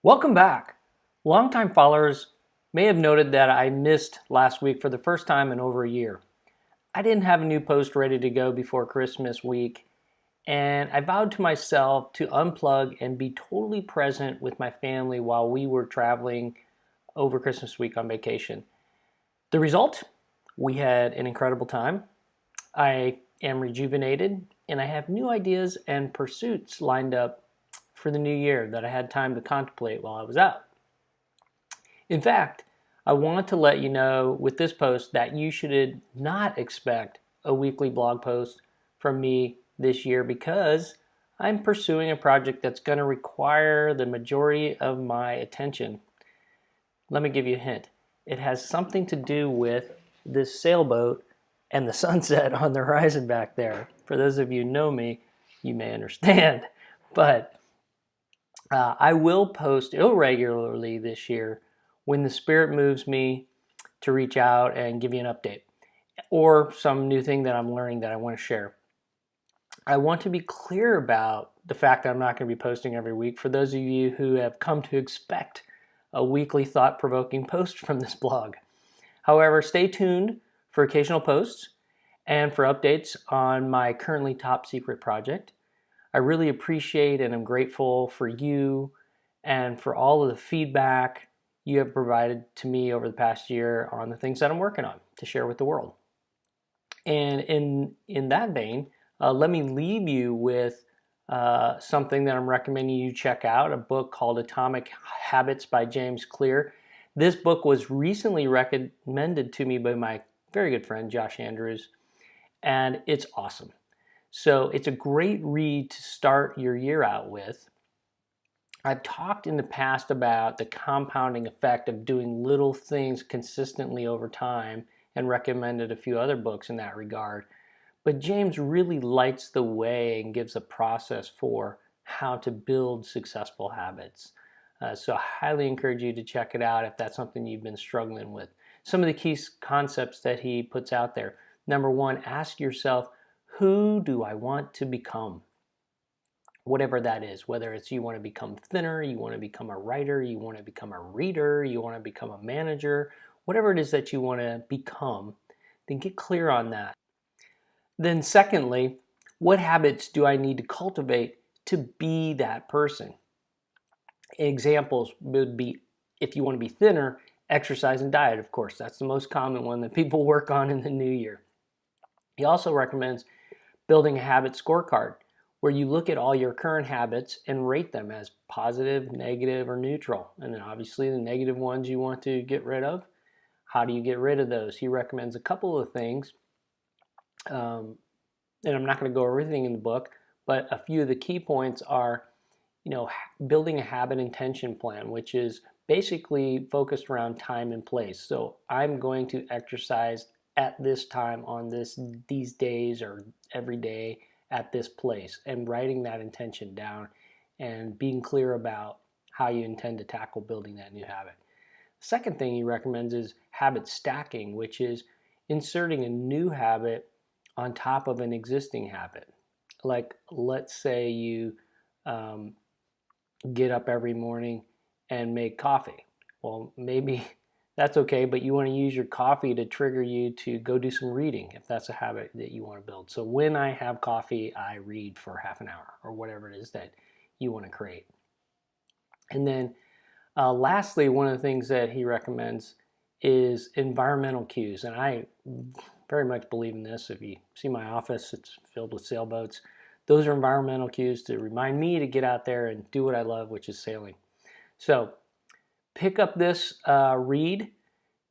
Welcome back. Longtime followers may have noted that I missed last week for the first time in over a year. I didn't have a new post ready to go before Christmas week, and I vowed to myself to unplug and be totally present with my family while we were traveling over Christmas week on vacation. The result? We had an incredible time. I am rejuvenated, and I have new ideas and pursuits lined up for the new year that I had time to contemplate while I was out. In fact, I want to let you know with this post that you should not expect a weekly blog post from me this year because I'm pursuing a project that's going to require the majority of my attention. Let me give you a hint. It has something to do with this sailboat and the sunset on the horizon back there. For those of you who know me, you may understand. But I will post irregularly this year when the spirit moves me to reach out and give you an update or some new thing that I'm learning that I want to share. I want to be clear about the fact that I'm not going to be posting every week for those of you who have come to expect a weekly thought-provoking post from this blog. However, stay tuned for occasional posts and for updates on my currently top secret project. I really appreciate and am grateful for you and for all of the feedback you have provided to me over the past year on the things that I'm working on to share with the world. And in that vein, let me leave you with something that I'm recommending you check out, a book called Atomic Habits by James Clear. This book was recently recommended to me by my very good friend Josh Andrews, and it's awesome. So it's a great read to start your year out with. I've talked in the past about the compounding effect of doing little things consistently over time and recommended a few other books in that regard. But James really lights the way and gives a process for how to build successful habits. So I highly encourage you to check it out if that's something you've been struggling with. Some of the key concepts that he puts out there. Number one, ask yourself, who do I want to become? Whatever that is, whether it's you want to become thinner, you want to become a writer, you want to become a reader, you want to become a manager, whatever it is that you want to become, then get clear on that. Then secondly, what habits do I need to cultivate to be that person? Examples would be, if you want to be thinner, exercise and diet, of course. That's the most common one that people work on in the new year. He also recommends building a habit scorecard, where you look at all your current habits and rate them as positive, negative, or neutral. And then obviously the negative ones you want to get rid of. How do you get rid of those? He recommends a couple of things. And I'm not going to go over everything in the book, but a few of the key points are, building a habit intention plan, which is basically focused around time and place. So I'm going to exercise at this time on these days or every day at this place, and writing that intention down and being clear about how you intend to tackle building that new habit. The second thing he recommends is habit stacking, which is inserting a new habit on top of an existing habit. Like, let's say you get up every morning and make coffee. Well, maybe that's okay, but you want to use your coffee to trigger you to go do some reading if that's a habit that you want to build. So when I have coffee, I read for half an hour or whatever it is that you want to create. And then lastly, one of the things that he recommends is environmental cues. And I very much believe in this. If you see my office, it's filled with sailboats. Those are environmental cues to remind me to get out there and do what I love, which is sailing. So pick up this read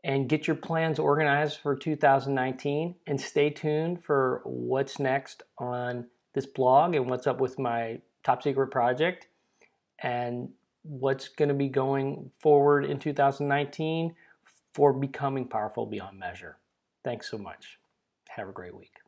and get your plans organized for 2019, and stay tuned for what's next on this blog and what's up with my top secret project and what's going to be going forward in 2019 for becoming powerful beyond measure. Thanks so much. Have a great week.